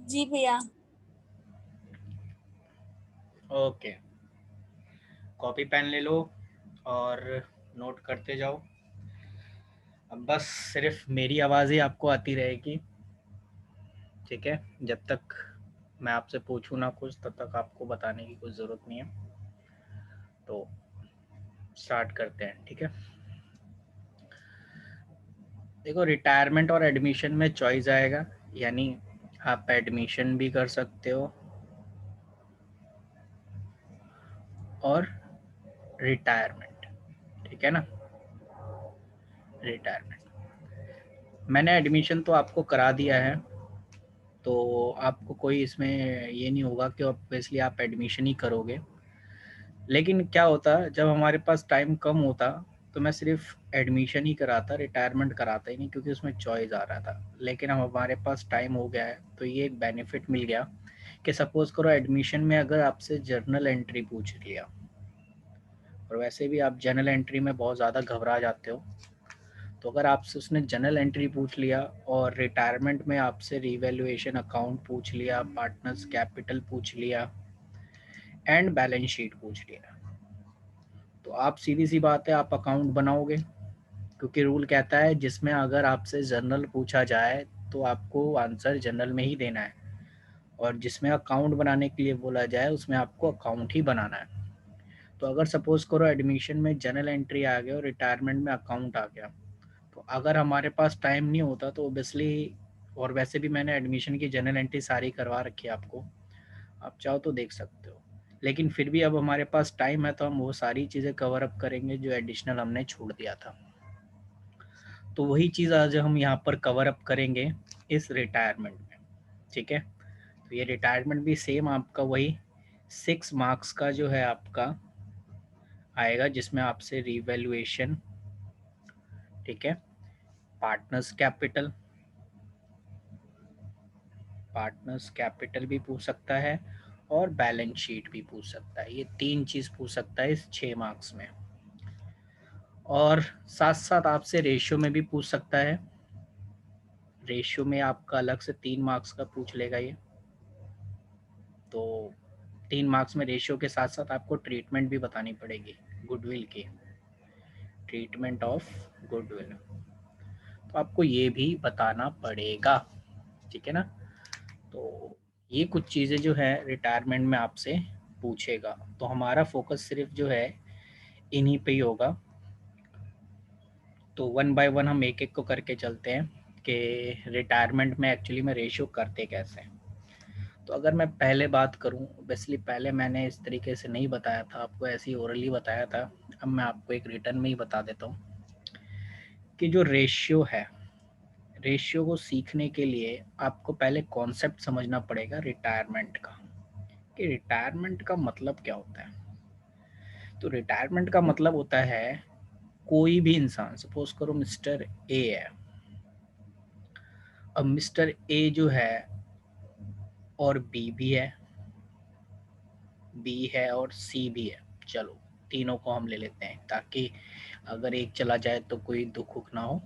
जी भैया। Okay, copy pen ले लो और नोट करते जाओ। अब बस सिर्फ मेरी आवाज़ ही आपको आती रहेगी, ठीक है? जब तक मैं आपसे पूछूँ ना कुछ, तब तक आपको बताने की कुछ ज़रूरत नहीं है। तो स्टार्ट करते हैं, ठीक है? देखो, रिटायरमेंट और एडमिशन में चॉइस आएगा, यानी आप एडमिशन भी कर सकते हो और रिटायरमेंट, ठीक है ना? रिटायरमेंट, मैंने एडमिशन तो आपको करा दिया है, तो आपको कोई इसमें ये नहीं होगा कि ऑब्वियसली आप एडमिशन ही करोगे। लेकिन क्या होता जब हमारे पास टाइम कम होता, तो मैं सिर्फ एडमिशन ही कराता, रिटायरमेंट कराता ही नहीं, क्योंकि उसमें चॉइस आ रहा था। लेकिन अब हमारे पास टाइम हो गया है, तो ये एक बेनिफिट मिल गया कि सपोज़ करो एडमिशन में अगर आपसे जर्नल एंट्री पूछ लिया, और वैसे भी आप जर्नल एंट्री में बहुत ज़्यादा घबरा जाते हो, तो अगर आपसे उसने जनरल एंट्री पूछ लिया और रिटायरमेंट में आपसे रिवैल्यूएशन अकाउंट पूछ लिया, पार्टनर्स कैपिटल पूछ लिया एंड बैलेंस शीट पूछ लिया, तो आप सीधी सी बात है, आप अकाउंट बनाओगे, क्योंकि रूल कहता है जिसमें अगर आपसे जनरल पूछा जाए तो आपको आंसर जनरल में ही देना है, और जिसमें अकाउंट बनाने के लिए बोला जाए उसमें आपको अकाउंट ही बनाना है। तो अगर सपोज करो एडमिशन में जनरल एंट्री आ गया और रिटायरमेंट में अकाउंट आ गया, तो अगर हमारे पास टाइम नहीं होता तो ओबियसली, और वैसे भी मैंने एडमिशन की जनरल एंट्री सारी करवा रखी है आपको, आप चाहो तो देख सकते हो। लेकिन फिर भी अब हमारे पास टाइम है, तो हम वो सारी चीज़ें कवर अप करेंगे जो एडिशनल हमने छोड़ दिया था। तो वही चीज़ आज हम यहाँ पर कवर अप करेंगे इस रिटायरमेंट में, ठीक है? तो ये रिटायरमेंट भी सेम आपका वही 6 मार्क्स का जो है आपका आएगा, जिसमें आपसे रिवैल्यूएशन, ठीक है, पार्टनर्स कैपिटल, पार्टनर्स कैपिटल भी पूछ सकता है और बैलेंस शीट भी पूछ सकता है। ये 3 चीज़ पूछ सकता है इस 6 मार्क्स में। और साथ साथ आपसे रेशियो में भी पूछ सकता है। रेशियो में आपका अलग से 3 मार्क्स का पूछ लेगा ये। तो 3 मार्क्स में रेशियो के साथ साथ आपको ट्रीटमेंट भी बतानी पड़ेगी गुडविल की, ट्रीटमेंट ऑफ गुडविल, तो आपको ये भी बताना पड़ेगा, ठीक है ना? तो ये कुछ चीज़ें जो है रिटायरमेंट में आपसे पूछेगा, तो हमारा फोकस सिर्फ जो है इन्हीं पे ही होगा। तो वन बाय वन हम एक एक को करके चलते हैं कि रिटायरमेंट में एक्चुअली में रेशियो करते कैसे हैं। तो अगर मैं पहले बात करूं, ऑब्वियसली पहले मैंने इस तरीके से नहीं बताया था आपको, ऐसे ही ओरली बताया था। अब मैं आपको एक रिटर्न में ही बता देता हूँ कि जो रेशियो है, रेशियो को सीखने के लिए आपको पहले कॉन्सेप्ट समझना पड़ेगा रिटायरमेंट का, कि रिटायरमेंट का मतलब क्या होता है। तो रिटायरमेंट का मतलब होता है कोई भी इंसान, सपोज करो मिस्टर ए है, अब मिस्टर ए जो है और बी भी है, बी है और सी भी है, चलो तीनों को हम ले लेते हैं ताकि अगर एक चला जाए तो कोई दुख उख ना हो।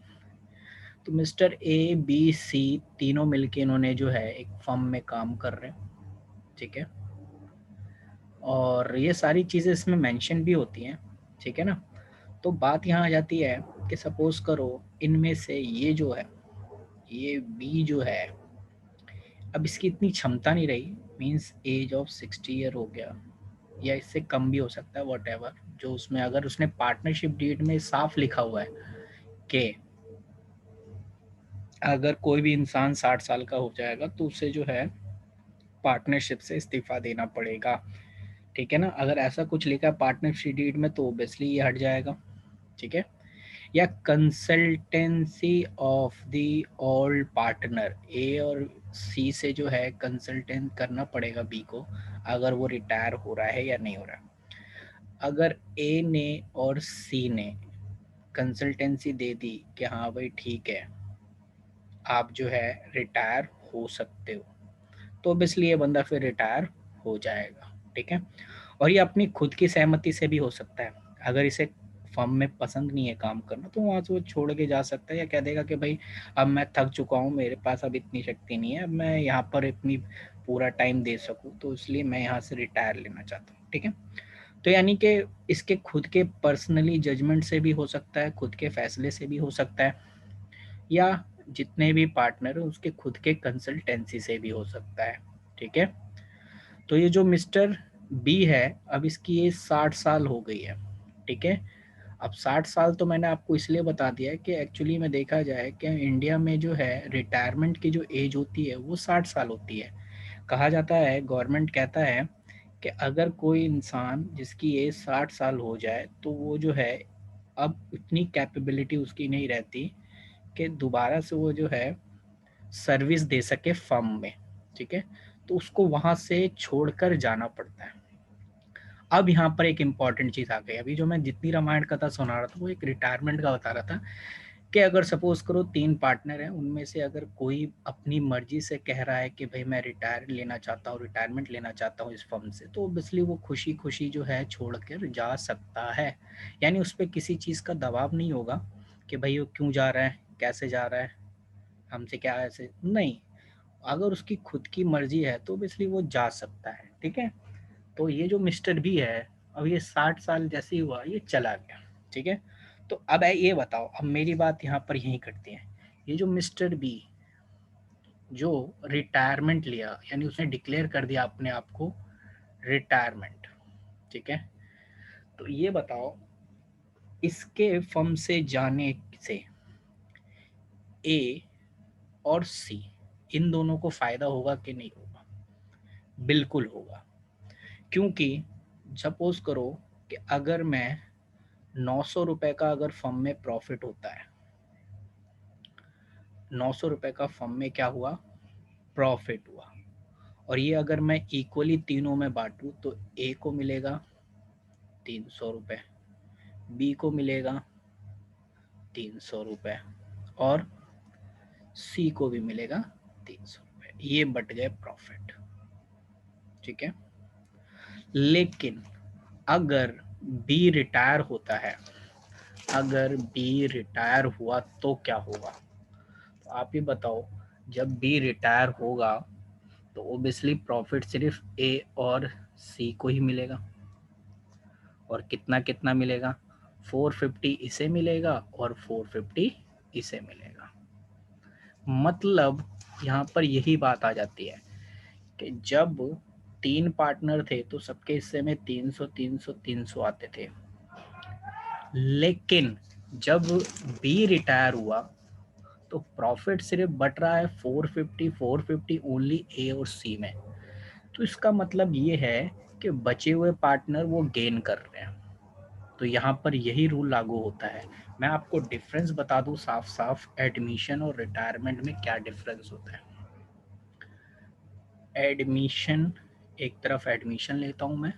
तो मिस्टर ए बी सी तीनों मिलके इन्होंने जो है एक फर्म में काम कर रहे हैं, ठीक है? और ये सारी चीज़ें इसमें मेंशन भी होती हैं, ठीक है ना? तो बात यहाँ आ जाती है कि सपोज करो इनमें से ये जो है, ये बी जो है, अब इसकी इतनी क्षमता नहीं रही, मींस एज ऑफ 60 ईयर हो गया, या इससे कम भी हो सकता है, वट एवर जो उसमें, अगर उसने पार्टनरशिप डीड में साफ लिखा हुआ है कि अगर कोई भी इंसान 60 साल का हो जाएगा तो उसे जो है पार्टनरशिप से इस्तीफा देना पड़ेगा, ठीक है ना? अगर ऐसा कुछ लिखा है पार्टनरशिप डीड में तो ओबियसली ये हट जाएगा, ठीक है? या consultancy of the all partner, A और सी से जो है कंसल्टेंट करना पड़ेगा बी को, अगर वो रिटायर हो रहा है या नहीं हो रहा। अगर ए ने और सी ने कंसल्टेंसी दे दी कि हाँ भाई ठीक है, आप जो है रिटायर हो सकते हो, तो ऑब्वियसली ये बंदा फिर रिटायर हो जाएगा, ठीक है? और ये अपनी खुद की सहमति से भी हो सकता है। अगर इसे फर्म में पसंद नहीं है काम करना, तो वहाँ से वो छोड़ के जा सकता है, या कह देगा कि भाई अब मैं थक चुका हूँ, मेरे पास अब इतनी शक्ति नहीं है, अब मैं यहाँ पर इतनी पूरा टाइम दे सकूँ, तो इसलिए मैं यहाँ से रिटायर लेना चाहता हूँ। ठीक है, तो यानी कि इसके खुद के पर्सनली जजमेंट से भी हो सकता है, खुद के फैसले से भी हो सकता है, या जितने भी पार्टनर हैं उसके खुद के कंसल्टेंसी से भी हो सकता है। ठीक है, तो ये जो मिस्टर बी है, अब इसकी एज 60 साल हो गई है। ठीक है, अब 60 साल तो मैंने आपको इसलिए बता दिया है कि एक्चुअली में देखा जाए कि इंडिया में जो है रिटायरमेंट की जो एज होती है वो 60 साल होती है। कहा जाता है, गवर्नमेंट कहता है कि अगर कोई इंसान जिसकी एज 60 साल हो जाए तो वो जो है अब इतनी कैपेबिलिटी उसकी नहीं रहती कि दोबारा से वो जो है सर्विस दे सके फर्म में। ठीक है, तो उसको वहां से छोड़कर जाना पड़ता है। अब यहाँ पर एक इम्पॉर्टेंट चीज आ गई, अभी जो मैं जितनी रामायण कथा सुना रहा था वो एक रिटायरमेंट का बता रहा था कि अगर सपोज करो 3 पार्टनर हैं, उनमें से अगर कोई अपनी मर्जी से कह रहा है कि भाई मैं रिटायर लेना चाहता हूँ, रिटायरमेंट लेना चाहता हूँ इस फर्म से, तो ऑब्वियसली वो खुशी खुशी जो है छोड़ कर जा सकता है। यानी उस पर किसी चीज़ का दबाव नहीं होगा कि भाई वो क्यों जा रहा है, कैसे जा रहा है, हमसे क्या ऐसे नहीं। अगर उसकी खुद की मर्जी है तो ऑब्वियसली वो जा सकता है। ठीक है, तो ये जो मिस्टर बी है, अब ये 60 साल जैसे ही हुआ ये चला गया। ठीक है, तो अब ये बताओ, अब मेरी बात यहाँ पर यहीं कटती है। ये जो मिस्टर बी जो रिटायरमेंट लिया, यानी उसने डिक्लेयर कर दिया अपने आप को रिटायरमेंट। ठीक है, तो ये बताओ इसके फर्म से जाने से ए और सी इन दोनों को फायदा होगा कि नहीं होगा? बिल्कुल होगा, क्योंकि सपोज करो कि अगर मैं 900 रुपए का अगर फर्म में प्रॉफिट होता है, 900 रुपए का फर्म में क्या हुआ, प्रॉफिट हुआ, और ये अगर मैं इक्वली तीनों में बांटूं तो ए को मिलेगा 300 रुपये, बी को मिलेगा 300 रुपये, और सी को भी मिलेगा 300 रुपये। ये बट गए प्रॉफिट। ठीक है, लेकिन अगर बी रिटायर होता है, अगर बी रिटायर हुआ तो क्या होगा? तो आप ही बताओ, जब बी रिटायर होगा तो ओबियसली प्रॉफिट सिर्फ ए और सी को ही मिलेगा, और कितना कितना मिलेगा, 450 इसे मिलेगा और 450 इसे मिलेगा। मतलब यहाँ पर यही बात आ जाती है कि जब 3 पार्टनर थे तो सबके हिस्से में 300 300 300 आते थे, लेकिन जब बी रिटायर हुआ तो प्रॉफिट सिर्फ बट रहा है 450 450 ओनली ए और सी में। तो इसका मतलब ये है कि बचे हुए पार्टनर वो गेन कर रहे हैं। तो यहाँ पर यही रूल लागू होता है। मैं आपको डिफरेंस बता दूं साफ साफ, एडमिशन और रिटायरमेंट में क्या डिफरेंस होता है। एडमिशन, एक तरफ एडमिशन लेता हूँ मैं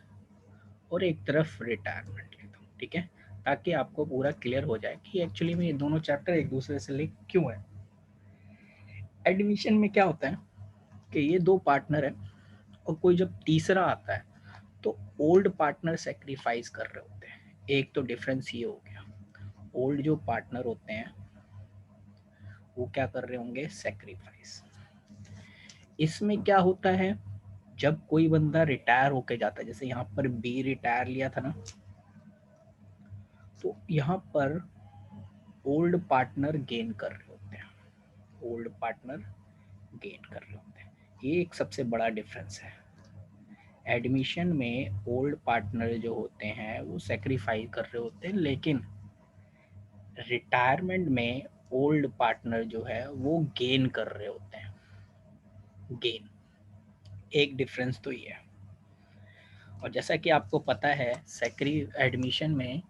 और एक तरफ रिटायरमेंट लेता हूँ। ठीक है, ताकि आपको पूरा क्लियर हो जाए कि एक्चुअली में ये दोनों चैप्टर एक दूसरे से लिंक क्यों है। एडमिशन में क्या होता है कि ये 2 पार्टनर है और कोई जब तीसरा आता है तो ओल्ड पार्टनर सेक्रीफाइस कर रहे होते हैं। एक तो डिफरेंस ये हो गया, ओल्ड जो पार्टनर होते हैं वो क्या कर रहे होंगे, सेक्रीफाइस। इसमें क्या होता है, जब कोई बंदा रिटायर होके जाता है, जैसे यहाँ पर बी रिटायर लिया था ना, तो यहाँ पर ओल्ड पार्टनर गेन कर रहे होते हैं, ओल्ड पार्टनर गेन कर रहे होते हैं। ये एक सबसे बड़ा डिफरेंस है। एडमिशन में ओल्ड पार्टनर जो होते हैं वो सेक्रीफाइस कर रहे होते हैं, लेकिन रिटायरमेंट में ओल्ड पार्टनर जो है वो गेन कर रहे होते हैं, गेन। एक डिफरेंस तो ये है। और जैसा कि आपको पता है, एडमिशन में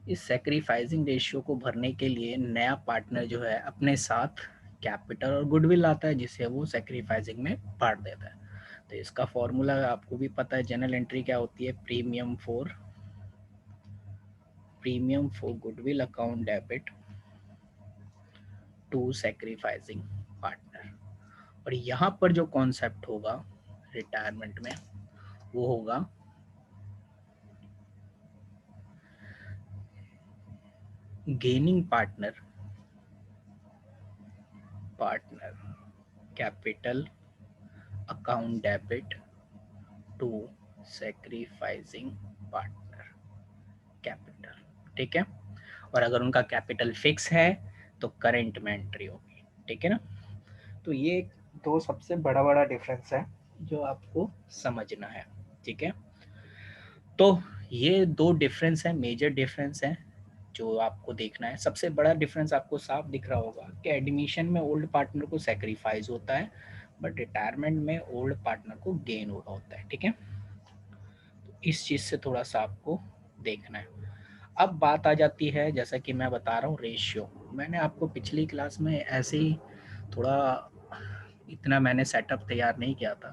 इस सेक्रीफाइसिंग रेशियो को भरने के लिए नया पार्टनर जो है अपने साथ कैपिटल और गुडविल लाता है, जिसे वो सेक्रीफाइसिंग में बांट देता है। तो इसका फॉर्मूला आपको भी पता है, जनरल एंट्री क्या होती है, premium for goodwill account debit to sacrificing partner. और यहाँ पर जो कॉन्सेप्ट होगा रिटायरमेंट में वो होगा gaining partner capital account debit to sacrificing partner capital, ठीक है। और अगर उनका कैपिटल फिक्स है तो करंट में एंट्री होगी, ठीक है ना। तो ये दो सबसे बड़ा बड़ा डिफरेंस है जो आपको समझना है, ठीक है। तो ये दो डिफरेंस है, मेजर डिफरेंस है जो आपको देखना है। सबसे बड़ा डिफरेंस आपको साफ दिख रहा होगा कि एडमिशन में ओल्ड पार्टनर को सेक्रीफाइस होता है, बट रिटायरमेंट में ओल्ड पार्टनर को गेन हो रहा होता है, ठीक है। तो इस चीज़ से थोड़ा सा आपको देखना है। अब बात आ जाती है, जैसा कि मैं बता रहा हूँ, रेशियो। मैंने आपको पिछली क्लास में ऐसे ही थोड़ा, इतना मैंने सेटअप तैयार नहीं किया था,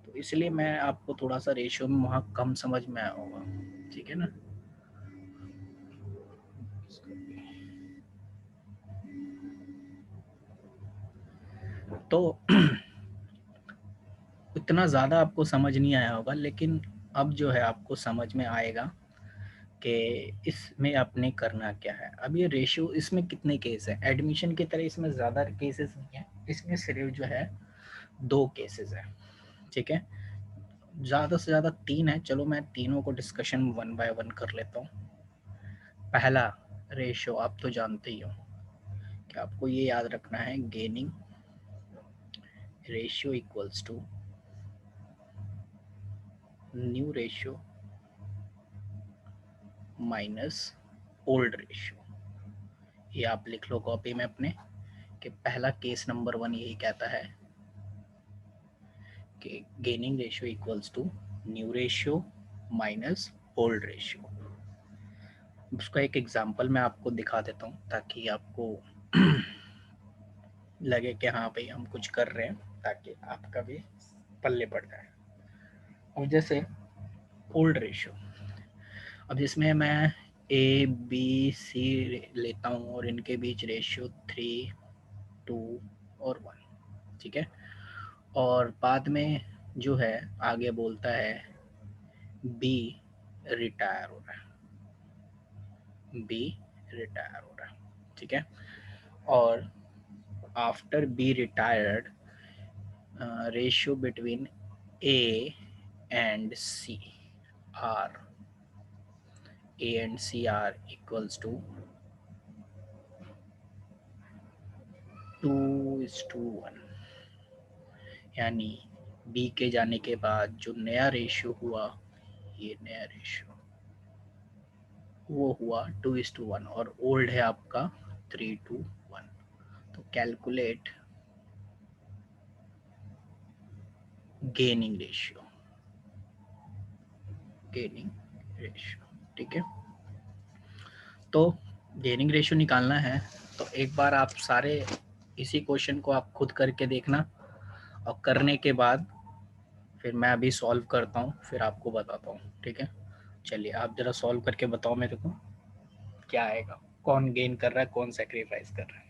तो इसलिए मैं आपको थोड़ा सा रेशियो में वहाँ कम समझ में आया होगा, ठीक है ना। तो इतना ज़्यादा आपको समझ नहीं आया होगा, लेकिन अब जो है आपको समझ में आएगा कि इसमें आपने करना क्या है। अब ये रेशियो, इसमें कितने केस हैं? एडमिशन की तरह इसमें ज़्यादा केसेस नहीं है, इसमें सिर्फ जो है 2 केसेस हैं, ठीक है। ज़्यादा से ज़्यादा 3 है, चलो मैं तीनों को डिस्कशन वन बाय वन कर लेता हूँ। पहला रेशियो आप तो जानते ही हो कि आपको ये याद रखना है, gaining ratio equals to new ratio minus old ratio. ये आप लिख लो कॉपी में अपने, कि पहला केस नंबर 1 यही कहता है कि gaining ratio equals to new ratio minus old ratio. उसका एक एग्जांपल मैं आपको दिखा देता हूँ ताकि आपको लगे कि हाँ भाई हम कुछ कर रहे हैं, ताकि आपका भी पल्ले पड़ जाए। और जैसे ओल्ड रेशियो, अब जिसमें मैं ए बी सी लेता हूँ और इनके बीच रेशियो 3, 2 और 1, ठीक है। और बाद में जो है आगे बोलता है बी रिटायर हो रहा है, बी रिटायर हो रहा है, ठीक है। और after B retired, ratio between A and C are, A and C are equals to 2:1। यानी बी के जाने के बाद जो नया रेशियो हुआ, ये नया रेशियो वो हुआ 2:1, और ओल्ड है आपका 3:1। तो calculate gaining ratio, gaining ratio, ठीक है। तो गेनिंग रेशियो निकालना है तो एक बार आप सारे इसी क्वेश्चन को आप खुद करके देखना, और करने के बाद फिर मैं अभी सॉल्व करता हूँ, फिर आपको बताता हूँ, ठीक है। चलिए आप ज़रा सॉल्व करके बताओ मेरे को क्या आएगा, कौन गेन कर रहा है, कौन सेक्रीफाइस कर रहा है।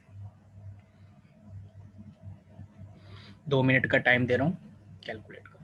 2 मिनट का टाइम दे रहा हूँ कैलकुलेट का।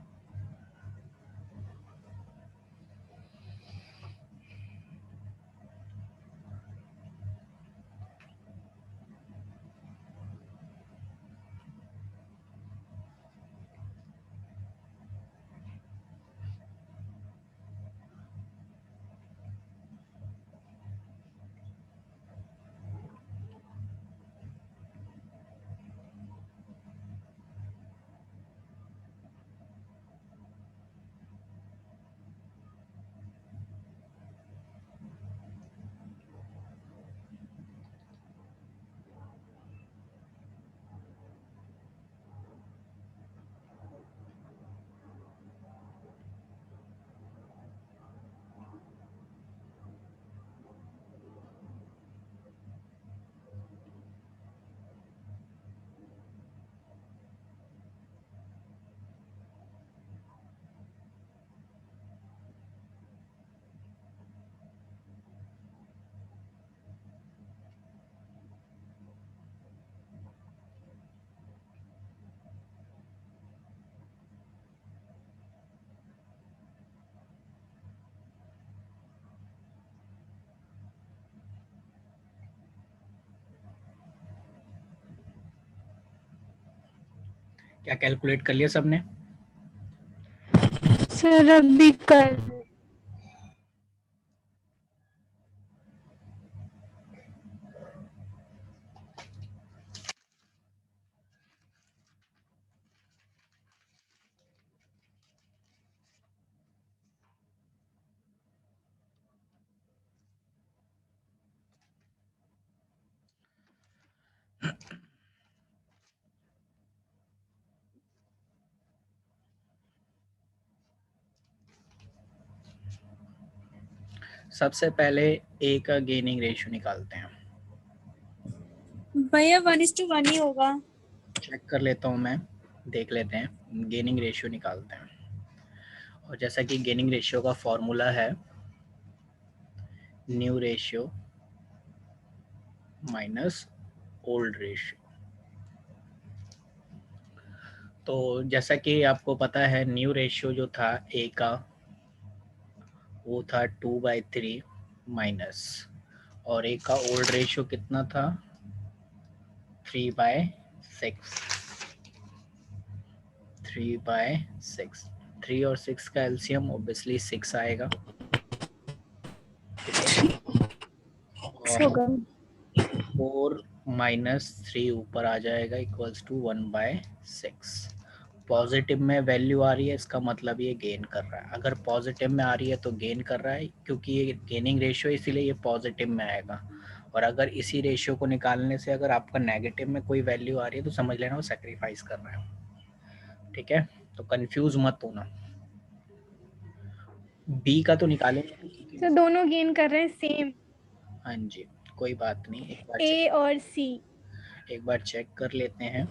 क्या कैलकुलेट कर लिया सबने? सर अभी कर सबसे पहले ए का गेनिंग रेशियो निकालते हैं। भैया 1:1 ही होगा। चेक कर लेता हूँ मैं, देख लेते हैं, गेनिंग रेशियो निकालते हैं। और जैसा कि गेनिंग रेशियो का फॉर्मूला है new ratio minus old ratio. तो जैसा कि आपको पता है न्यू रेशियो जो था ए का वो था 2/3 माइनस, और ए का ओल्ड रेशियो कितना था 3/6। 3/6, 3 और 6 का एलसीएम ऑब्वियसली 6 आएगा, ठीक है। और 4 माइनस 3 ऊपर आ जाएगा इक्वल्स टू 1/6। पॉजिटिव में वैल्यू आ रही है, इसका मतलब ये गेन कर रहा है। अगर पॉजिटिव में आ रही है तो गेन कर रहा है, क्योंकि ये गेनिंग रेशियो इसीलिए ये पॉजिटिव में आएगा। और अगर इसी रेशियो को निकालने से अगर आपका नेगेटिव में कोई वैल्यू आ रही है तो समझ लेना वो सेक्रीफाइस कर रहा है, ठीक है। तो कंफ्यूज मत होना। बी का तो निकालेंगे। सर दोनों गेन कर रहे हैं सेम, हाँ जी, कोई बात नहीं, ए और सी। एक बार चेक कर लेते हैं।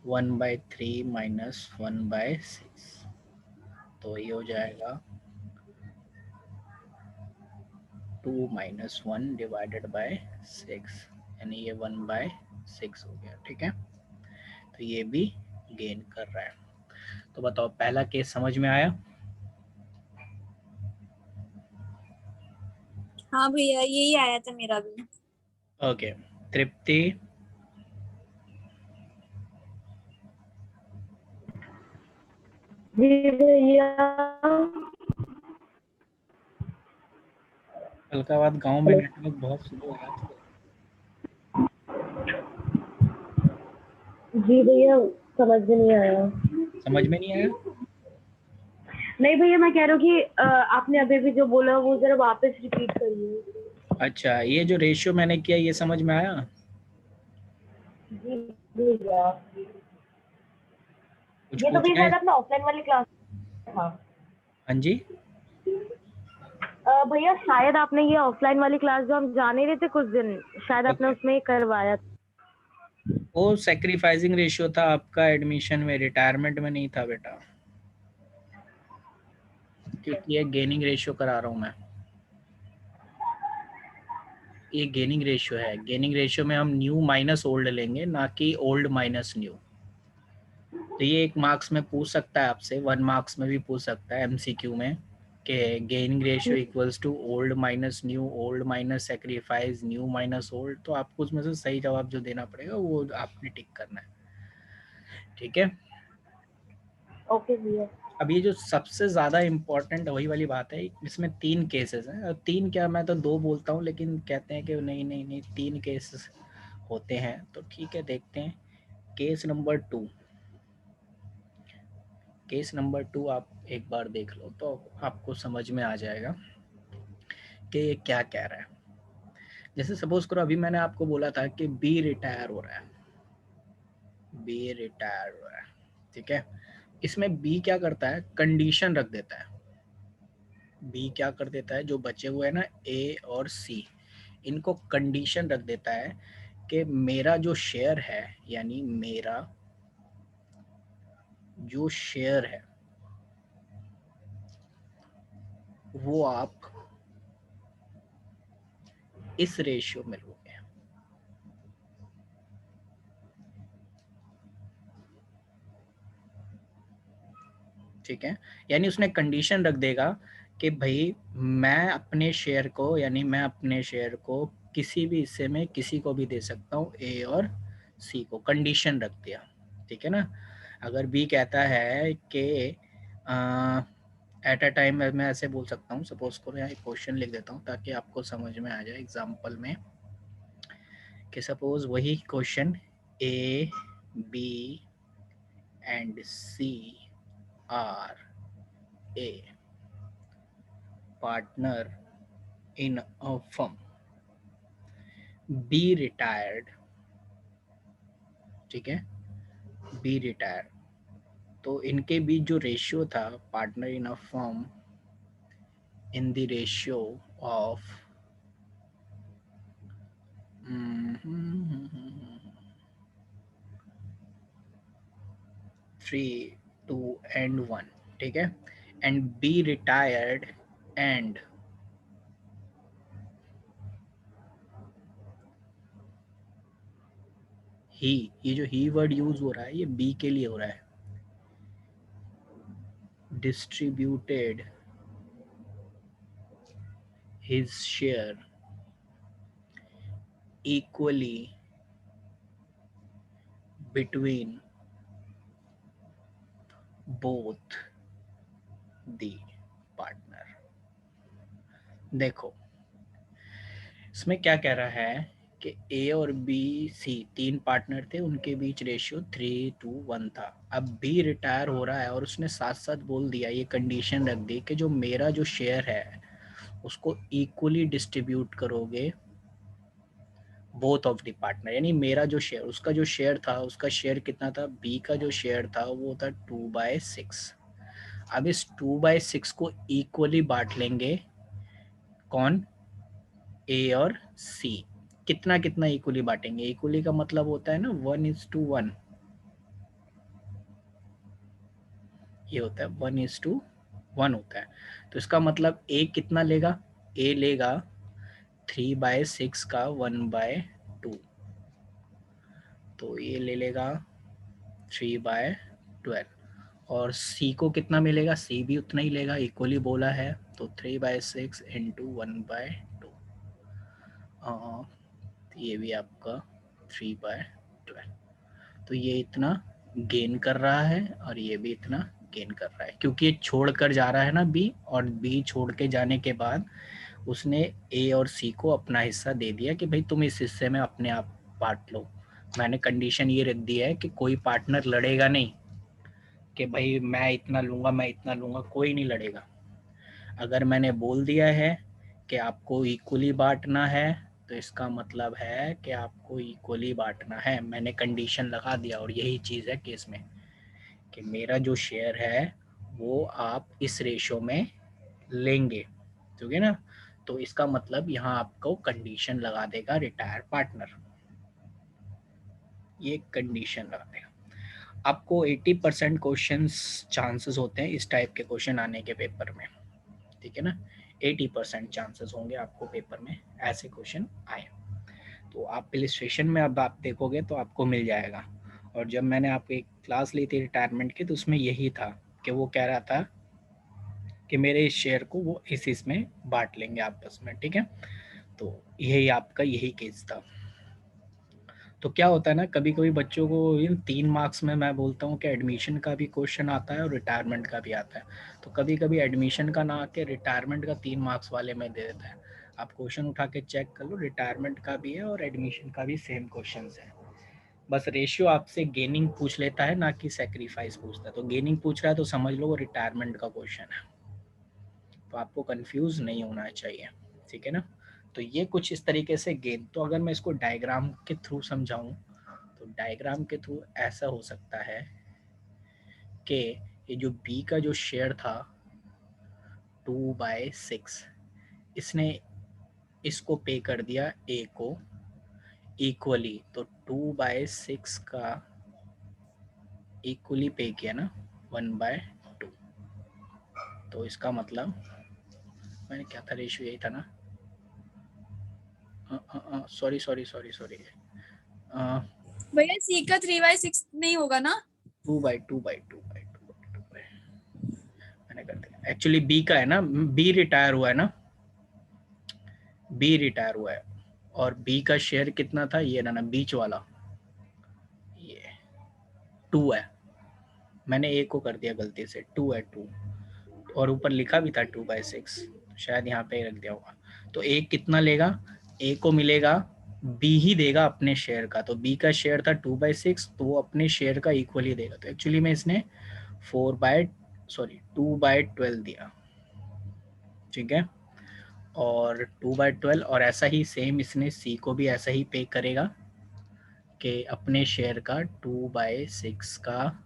1/3 माइनस 1/6, तो ये हो जाएगा 2 माइनस 1 डिवाइडेड बाय 6, यानी ये 1/6 हो गया, ठीक है। तो ये भी गेन कर रहा है। तो बताओ पहला केस समझ में आया? हाँ भैया यही आया था मेरा भी। ओके, तृप्ति। जी भैया। अलकाबाद गांव में नेटवर्क बहुत स्लो है आज। जी भैया, समझ में नहीं आया। समझ में नहीं आया? नहीं भैया, मैं कह रहा हूँ कि आपने अभी भी जो बोला वो जरा वापस रिपीट करिए। अच्छा, ये जो रेशियो मैंने किया ये समझ में आया? जी भैया, कुछ ये तो भैया पूछना है? शायद अपना ऑफलाइन वाली क्लास था। हाँ जी, भैया शायद आपने ये ऑफलाइन वाली क्लास जो हम जा नहीं रहे थे कुछ दिन, शायद आपने ओके। उसमें करवाया था। वो सेक्रीफाइसिंग रेशियो था आपका एडमिशन में, रिटायरमेंट में नहीं था बेटा, क्योंकि ये गेनिंग रेशियो करा रहा हूँ मैं। ये गेनिंग रेशियो है, गेनिंग रेशियो में हम न्यू माइनस ओल्ड लेंगे, ना कि ओल्ड माइनस न्यू। तो ये एक मार्क्स में पूछ सकता है आपसे, 1 मार्क्स में भी पूछ सकता है एमसीक्यू में, कि gaining ratio equals to old minus new, old minus sacrifice, new minus old. तो आपको उसमें से सही जवाब जो देना पड़ेगा वो आपने टिक करना है, ठीक है। ओके भैया। अब ये जो सबसे ज़्यादा इम्पोर्टेंट वही वाली बात है, इसमें 3 केसेस हैं, और 3 क्या, मैं तो 2 बोलता हूँ, लेकिन कहते हैं कि नहीं नहीं नहीं 3 केसेस होते हैं। तो ठीक है, देखते हैं केस नंबर 2। केस नंबर 2 आप एक बार देख लो तो आपको समझ में आ जाएगा कि ये क्या कह रहा है। जैसे सपोज करो अभी मैंने आपको बोला था कि बी रिटायर हो रहा है, बी रिटायर हो रहा है, ठीक है। इसमें बी क्या करता है, कंडीशन रख देता है। बी क्या कर देता है, जो बचे हुए हैं ना ए और सी, इनको कंडीशन रख देता है कि मेरा जो शेयर है, यानी मेरा जो शेयर है वो आप इस रेशियो में लोगे, ठीक है। यानी उसने कंडीशन रख देगा कि भाई मैं अपने शेयर को, यानी मैं अपने शेयर को किसी भी हिस्से में किसी को भी दे सकता हूँ, ए और सी को, कंडीशन रख दिया, ठीक है ना। अगर बी कहता है कि एट अ टाइम, मैं ऐसे बोल सकता हूँ, सपोज करो यहाँ एक क्वेश्चन लिख देता हूँ ताकि आपको समझ में आ जाए एग्जांपल में, कि सपोज वही question A B and C are a partner in a firm, B retired, ठीक है, बी रिटायर, तो इनके बीच जो रेशियो था partner in a firm in the ratio of 3, 2 and 1, ठीक है, एंड बी रिटायर्ड एंड ही, ये जो ही वर्ड यूज हो रहा है ये बी के लिए हो रहा है, distributed his share equally between both the partner. देखो इसमें क्या कह रहा है कि ए और बी सी तीन पार्टनर थे, उनके बीच रेशियो 3:1 था। अब बी रिटायर हो रहा है और उसने साथ साथ बोल दिया, ये कंडीशन रख दी कि जो मेरा जो शेयर है उसको इक्वली डिस्ट्रीब्यूट करोगे बोथ ऑफ द पार्टनर, यानी मेरा जो शेयर, उसका जो शेयर था, उसका शेयर कितना था, बी का जो शेयर था वो था 2/6। अब इस 2/6 को इक्वली बांट लेंगे, कौन, ए और सी। कितना कितना इक्वली बांटेंगे, इक्वली का मतलब होता है ना 1:1, ये होता है 1:1 होता है। तो इसका मतलब ए कितना लेगा, ए लेगा 3/6 का 1/2, तो ये ले लेगा 3/12, और सी को कितना मिलेगा, सी भी उतना ही लेगा, इक्वली बोला है, तो 3/6 इंटू 1/2, ये भी आपका 3/12, तो ये इतना गेन कर रहा है और ये भी इतना गेन कर रहा है, क्योंकि ये छोड़ कर जा रहा है ना बी, और बी छोड़ के जाने के बाद उसने ए और सी को अपना हिस्सा दे दिया कि भाई तुम इस हिस्से में अपने आप बांट लो। मैंने कंडीशन ये रख दी है कि कोई पार्टनर लड़ेगा नहीं कि भाई मैं इतना लूँगा, मैं इतना लूँगा, कोई नहीं लड़ेगा। अगर मैंने बोल दिया है कि आपको इक्वली बांटना है, तो इसका मतलब है कि आपको इक्वली बांटना है, मैंने कंडीशन लगा दिया। और यही चीज़ है केस में कि मेरा जो शेयर है वो आप इस रेशो में लेंगे, ठीक है ना। तो इसका मतलब यहाँ आपको कंडीशन लगा देगा रिटायर पार्टनर, ये कंडीशन लगा देगा। आपको 80% क्वेश्चंस चांसेस होते हैं इस टाइप के क्वेश्चन आने के पेपर में, ठीक है ना, 80% चांसेस होंगे आपको पेपर में ऐसे क्वेश्चन आए। तो आप इलिस्ट्रेशन में अब आप देखोगे तो आपको मिल जाएगा। और जब मैंने आपको एक क्लास ली थी रिटायरमेंट की, तो उसमें यही था कि वो कह रहा था कि मेरे इस शेयर को वो इस इसमें बांट लेंगे आपस में, ठीक है। तो यही आपका यही केस था। तो क्या होता है ना, कभी कभी बच्चों को इन 3 मार्क्स में मैं बोलता हूँ कि एडमिशन का भी क्वेश्चन आता है और रिटायरमेंट का भी आता है। तो कभी कभी एडमिशन का ना आके रिटायरमेंट का 3 मार्क्स वाले में दे देता है। आप क्वेश्चन उठा के चेक कर लो, रिटायरमेंट का भी है और एडमिशन का भी सेम क्वेश्चन है। बस रेशियो आपसे गेनिंग पूछ लेता है, ना कि सेक्रीफाइस पूछता है। तो गेनिंग पूछ रहा है तो समझ लो वो रिटायरमेंट का क्वेश्चन है, तो आपको कंफ्यूज नहीं होना चाहिए, ठीक है ना। तो ये कुछ इस तरीके से गेन। तो अगर मैं इसको डायग्राम के थ्रू समझाऊं, तो डायग्राम के थ्रू ऐसा हो सकता है कि ये जो बी का जो शेयर था 2/6, इसने इसको पे कर दिया ए को इक्वली, तो 2/6 का इक्वली पे किया ना 1/2। तो इसका मतलब मैंने क्या था, रेशियो यही था ना, सॉरी सॉरी सॉरी सॉरी, भैया सी का 3/6 नहीं होगा ना? 2/2 मैंने कर दिया। एक्चुअली बी का है ना, बी रिटायर हुआ है ना, बी रिटायर हुआ है, और बी का शेयर कितना था, ये ना बीच वाला, ये 2 है, मैंने ए को कर दिया गलती से, 2 है 2, और ऊपर लिखा भी था 2/6, शायद यहाँ पे रख दिया होगा। तो ए कितना लेगा, ए को मिलेगा बी ही देगा अपने शेयर का, तो बी का शेयर था 2/6, तो वो अपने शेयर का इक्वल ही देगा। तो एक्चुअली में इसने 2/12 दिया, ठीक है। और 2/12, और ऐसा ही सेम इसने सी को भी ऐसा ही पे करेगा कि अपने शेयर का 2/6 का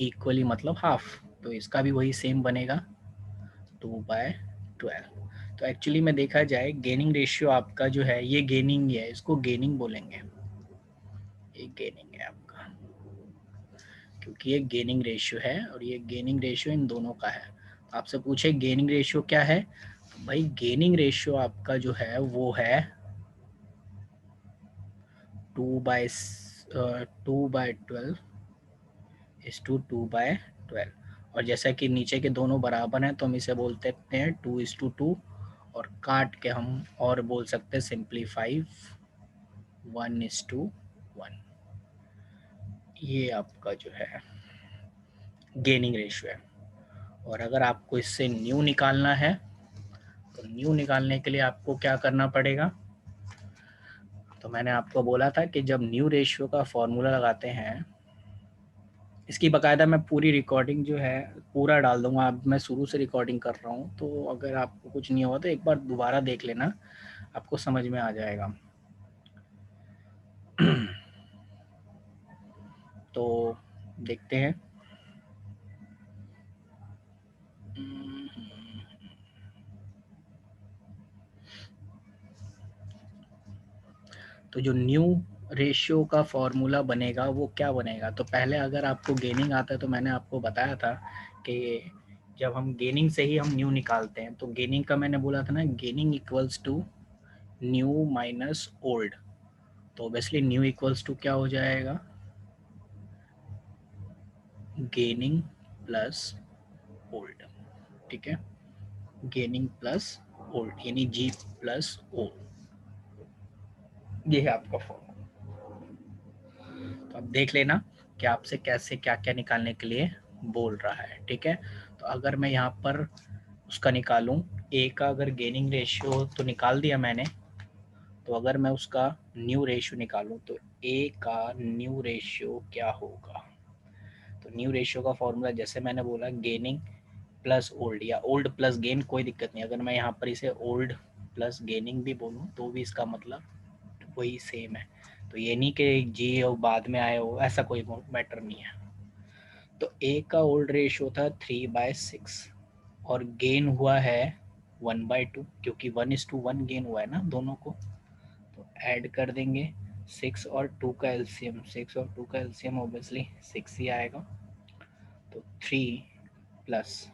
इक्वली मतलब हाफ, तो इसका भी वही सेम बनेगा 2/12। तो एक्चुअली में देखा जाए गेनिंग रेशियो आपका जो है ये गेनिंग ही है, इसको गेनिंग बोलेंगे, ये गेनिंग है आपका, क्योंकि ये गेनिंग रेशियो है और ये गेनिंग रेशियो इन दोनों का है। तो आपसे पूछे गेनिंग रेशियो क्या है, तो भाई गेनिंग रेशियो आपका जो है वो है 2/12 इज टू 2/12। और जैसा कि नीचे के दोनों बराबर हैं तो हम इसे बोलते हैं 2:2, और काट के हम और बोल सकते हैं सिंप्लीफाई 1:1। ये आपका जो है गेनिंग रेशियो है। और अगर आपको इससे न्यू निकालना है तो न्यू निकालने के लिए आपको क्या करना पड़ेगा, तो मैंने आपको बोला था कि जब न्यू रेशियो का फॉर्मूला लगाते हैं, इसकी बाकायदा मैं पूरी रिकॉर्डिंग जो है पूरा डाल दूंगा। अब मैं शुरू से रिकॉर्डिंग कर रहा हूँ, तो अगर आपको कुछ नहीं हुआ तो एक बार दोबारा देख लेना, आपको समझ में आ जाएगा। तो देखते हैं। तो जो न्यू रेशियो का फॉर्मूला बनेगा वो क्या बनेगा, तो पहले अगर आपको गेनिंग आता है तो मैंने आपको बताया था कि जब हम गेनिंग से ही हम न्यू निकालते हैं, तो गेनिंग का मैंने बोला था ना, gaining equals to new minus old. तो ऑब्वियसली न्यू इक्वल्स टू क्या हो जाएगा, गेनिंग प्लस ओल्ड, ठीक है, गेनिंग प्लस ओल्ड यानी जी प्लस ओ, ये है आपका फॉर्मूला। तो अब देख लेना कि आपसे कैसे क्या क्या निकालने के लिए बोल रहा है, ठीक है। तो अगर मैं यहाँ पर उसका निकालूं, ए का अगर गेनिंग रेशियो तो निकाल दिया मैंने, तो अगर मैं उसका न्यू रेशियो निकालूं तो ए का न्यू रेशियो क्या होगा, तो न्यू रेशियो का फॉर्मूला जैसे मैंने बोला गेनिंग प्लस ओल्ड या ओल्ड प्लस गेन, कोई दिक्कत नहीं। अगर मैं यहाँ पर इसे ओल्ड प्लस गेनिंग भी बोलूँ तो भी इसका मतलब वही सेम है। तो ये नहीं कि जी और बाद में आए हो, ऐसा कोई मैटर नहीं है। तो ए का ओल्ड रेशियो था 3/6 और गेन हुआ है 1/2, क्योंकि 1:1 गेन हुआ है ना दोनों को। तो ऐड कर देंगे 6 और 2 का एलसीएम, 6 और 2 का एलसीएम ऑब्वियसली 6 ही आएगा। तो 3+3,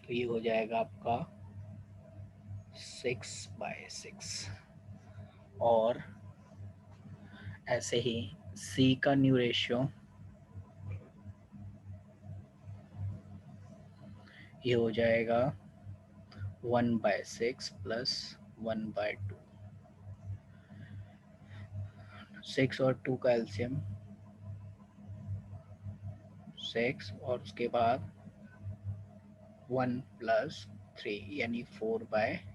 तो ये हो जाएगा आपका 6/6। और ऐसे ही सी का न्यू रेशियो ये हो जाएगा 1/6 प्लस 1/2, 6 और 2 का एलसीएम 6, और उसके बाद 1+3 यानी 4/6।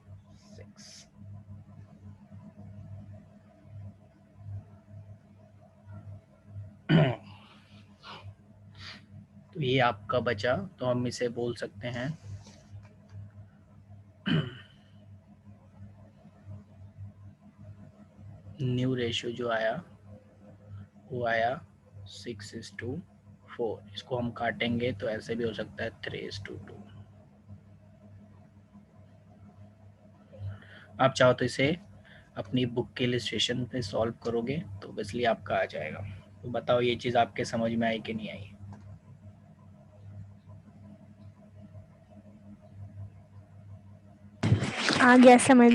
तो ये आपका बचा, तो हम इसे बोल सकते हैं न्यू रेशियो जो आया वो आया 6:4। इसको हम काटेंगे तो ऐसे भी हो सकता है 3:2। आप चाहो तो इसे अपनी बुक के इलस्ट्रेशन पे सॉल्व करोगे तो ऑब्वियसली आपका आ जाएगा। तो बताओ ये चीज़ आपके समझ में आई कि नहीं आई। आ गया समझ।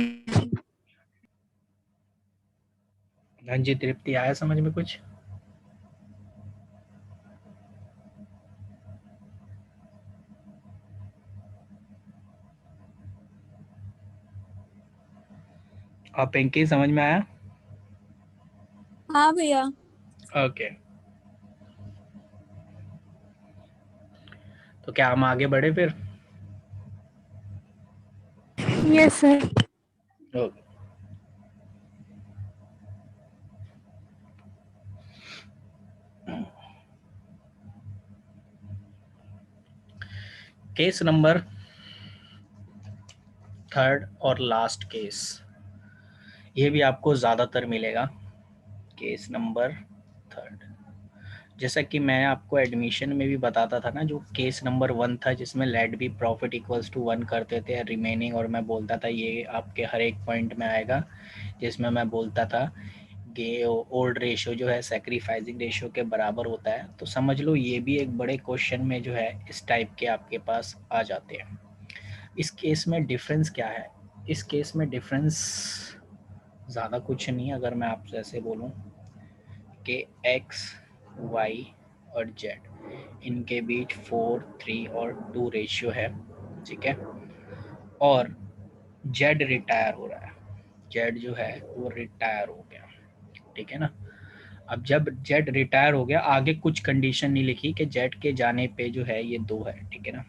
हाँ जी, तृप्ति आया समझ में कुछ। और पिंकी समझ में आया। हाँ भैया। ओके, तो क्या हम आगे बढ़े फिर? Yes sir. Okay, case number third और लास्ट केस, ये भी आपको ज़्यादातर मिलेगा। केस नंबर थर्ड, जैसा कि मैं आपको एडमिशन में भी बताता था ना, जो केस नंबर 1 था जिसमें let B profit equals to 1 करते थे रिमेनिंग, और मैं बोलता था ये आपके हर एक पॉइंट में आएगा, जिसमें मैं बोलता था कि ओल्ड रेशियो जो है सैक्रिफाइसिंग रेशियो के बराबर होता है। तो समझ लो ये भी एक बड़े क्वेश्चन में जो है इस टाइप के आपके पास आ जाते हैं। इस केस में डिफरेंस क्या है? इस केस में डिफरेंस ज़्यादा कुछ नहीं है। अगर मैं आपसे ऐसे बोलूं कि एक्स, वाई और जेड, इनके बीच 4, 3 और 2 रेशियो है, ठीक है, और जेड रिटायर हो रहा है, जेड जो है वो रिटायर हो गया, ठीक है ना। अब जब जेड रिटायर हो गया, आगे कुछ कंडीशन नहीं लिखी कि जेड के जाने पे जो है ये 2 है, ठीक है ना।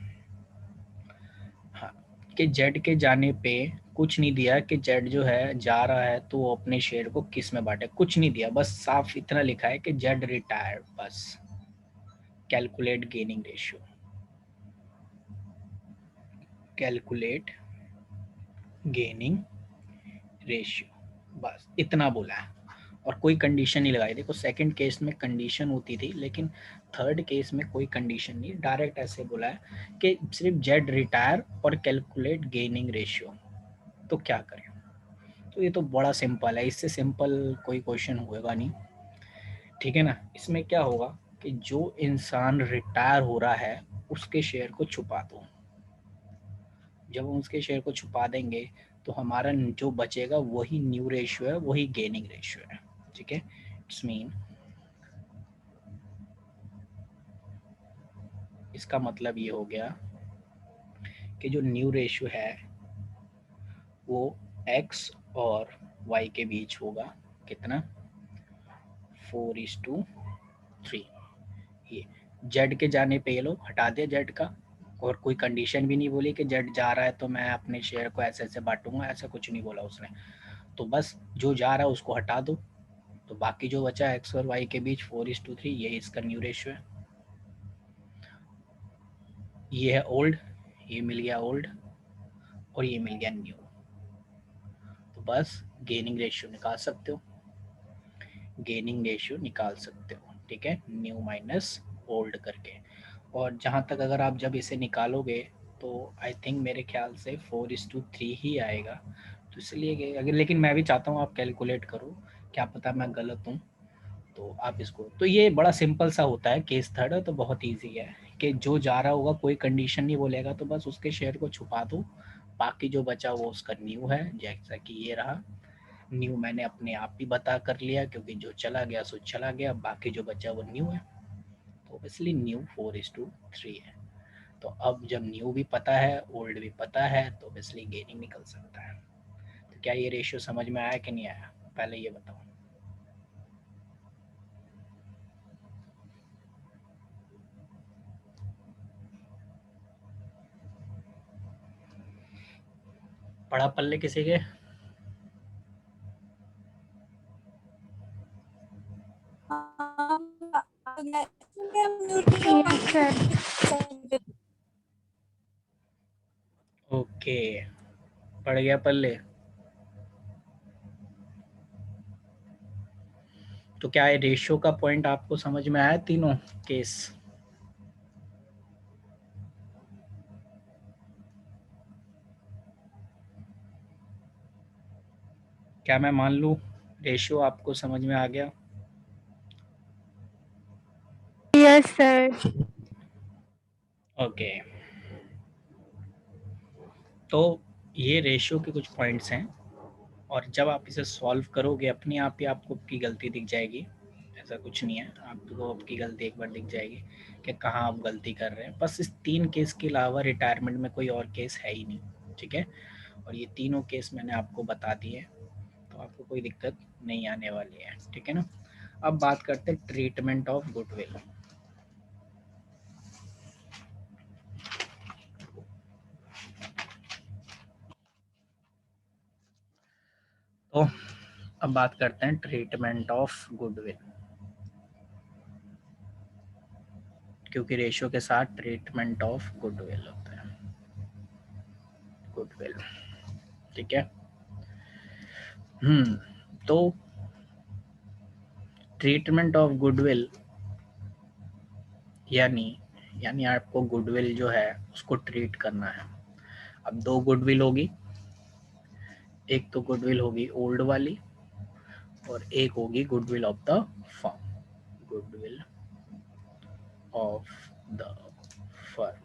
हाँ, कि जेड के जाने पे कुछ नहीं दिया कि जेड जो है जा रहा है तो वो अपने शेयर को किस में बांटे, कुछ नहीं दिया, बस साफ इतना लिखा है कि जेड रिटायर, बस calculate gaining ratio, calculate gaining ratio, बस इतना बोला है और कोई कंडीशन नहीं लगाई। देखो सेकंड केस में कंडीशन होती थी, लेकिन थर्ड केस में कोई कंडीशन नहीं, डायरेक्ट ऐसे बोला है कि सिर्फ जेड रिटायर और कैलकुलेट गेनिंग रेशियो। तो क्या करें? तो ये तो बड़ा सिंपल है, इससे सिंपल कोई क्वेश्चन होगा नहीं, ठीक है ना। इसमें क्या होगा कि जो इंसान रिटायर हो रहा है उसके शेयर को छुपा दो। जब हम उसके शेयर को छुपा देंगे तो हमारा जो बचेगा वही न्यू रेशियो है, वही गेनिंग रेशियो है, ठीक है। इट्स मीन, इसका मतलब ये हो गया कि जो न्यू रेशियो है वो x और y के बीच होगा, कितना, 4:3। ये जेड के जाने पे ये लोग हटा दिया जेड का, और कोई कंडीशन भी नहीं बोली कि जेड जा रहा है तो मैं अपने शेयर को ऐसे ऐसे बांटूंगा, ऐसा कुछ नहीं बोला उसने। तो बस जो जा रहा है उसको हटा दो, तो बाकी जो बचा एक्स और वाई के बीच 4:3, ये इसका न्यू रेशियो है। ये है ओल्ड, ये मिल गया ओल्ड, और ये मिल गया न्यू। तो बस गेनिंग रेशियो निकाल सकते हो, गेनिंग रेशियो निकाल सकते हो, ठीक है, न्यू माइनस ओल्ड करके। और जहाँ तक अगर आप जब इसे निकालोगे तो आई थिंक मेरे ख्याल से 4:3 ही आएगा। तो इसलिए अगर, लेकिन मैं भी चाहता हूँ आप कैलकुलेट करो, क्या पता मैं गलत हूँ। तो आप इसको, तो ये बड़ा सिंपल सा होता है केस थर्ड, तो बहुत इजी है कि जो जा रहा होगा कोई कंडीशन नहीं बोलेगा तो बस उसके शेयर को छुपा दो, बाकी जो बचा वो उसका न्यू है, जैसा कि ये रहा न्यू। मैंने अपने आप ही बता कर लिया क्योंकि जो चला गया सो चला गया, बाकी जो बचा वो न्यू है, तो इसलिए न्यू 4:3 है। तो अब जब न्यू भी पता है, ओल्ड भी पता है, तो इसलिए गेनिंग निकल सकता है। तो क्या ये रेशियो समझ में आया कि नहीं आया, पहले ये बताओ। पढ़ा पल्ले किसी के? Yes sir. ओके, पड़ गया पल्ले। तो क्या ये रेशियो का पॉइंट आपको समझ में आया, तीनों केस? क्या मैं मान लूं रेशियो आपको समझ में आ गया? Yes sir. ओके, तो ये रेशियो के कुछ पॉइंट्स हैं, और जब आप इसे सॉल्व करोगे अपने आप ही आपको आपकी गलती दिख जाएगी। ऐसा कुछ नहीं है, आपको आपकी गलती एक बार दिख जाएगी कि कहाँ आप गलती कर रहे हैं। बस इस 3 केस के अलावा रिटायरमेंट में कोई और केस है ही नहीं, ठीक है। और ये तीनों केस मैंने आपको बता दिए, तो आपको कोई दिक्कत नहीं आने वाली है, ठीक है ना। अब बात करते हैं ट्रीटमेंट ऑफ गुडविल। तो अब बात करते हैं ट्रीटमेंट ऑफ गुडविल, क्योंकि रेशियो के साथ ट्रीटमेंट ऑफ गुडविल होता है। गुडविल, ठीक है। तो ट्रीटमेंट ऑफ गुडविल यानी आपको गुडविल जो है उसको ट्रीट करना है। अब दो गुडविल होगी, एक तो गुडविल होगी ओल्ड वाली और एक होगी goodwill of the firm. Goodwill of the firm,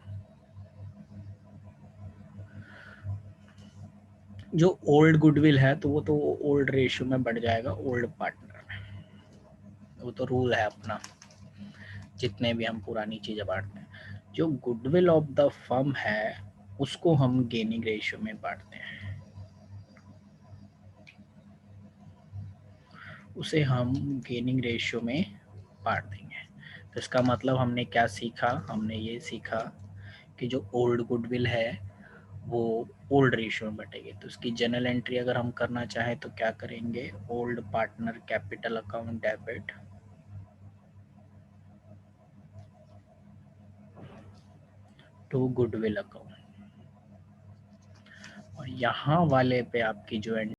जो ओल्ड गुडविल है तो वो तो ओल्ड रेशियो में बढ़ जाएगा ओल्ड पार्टनर में, वो तो रूल है अपना, जितने भी हम पुरानी चीजें बांटते हैं। जो गुडविल ऑफ द फर्म है उसको हम गेनिंग रेशियो में बांटते हैं, उसे हम गेनिंग रेशियो में बांट देंगे। तो इसका मतलब हमने क्या सीखा, हमने ये सीखा कि जो ओल्ड गुडविल है वो ओल्ड रेशियो में बटेगी। तो इसकी जनरल एंट्री अगर हम करना चाहें तो क्या करेंगे, old partner capital account debit to goodwill account, और यहाँ वाले पे आपकी जो